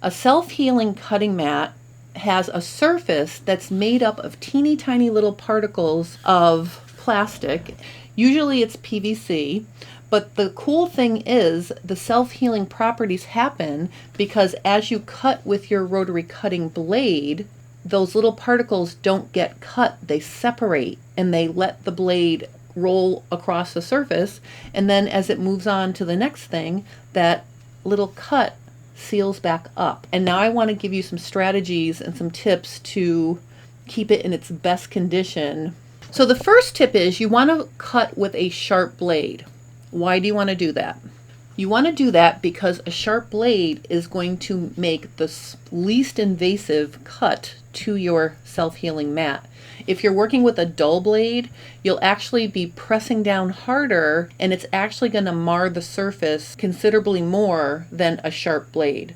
A self-healing cutting mat has a surface that's made up of teeny tiny little particles of plastic. Usually it's PVC, but the cool thing is the self-healing properties happen because as you cut with your rotary cutting blade, those little particles don't get cut, they separate and they let the blade roll across the surface, and then as it moves on to the next thing, that little cut seals back up. And now I want to give you some strategies and some tips to keep it in its best condition. So the first tip is you want to cut with a sharp blade. Why do you want to do that? You want to do that because a sharp blade is going to make the least invasive cut to your self-healing mat. If you're working with a dull blade, you'll actually be pressing down harder and it's actually going to mar the surface considerably more than a sharp blade.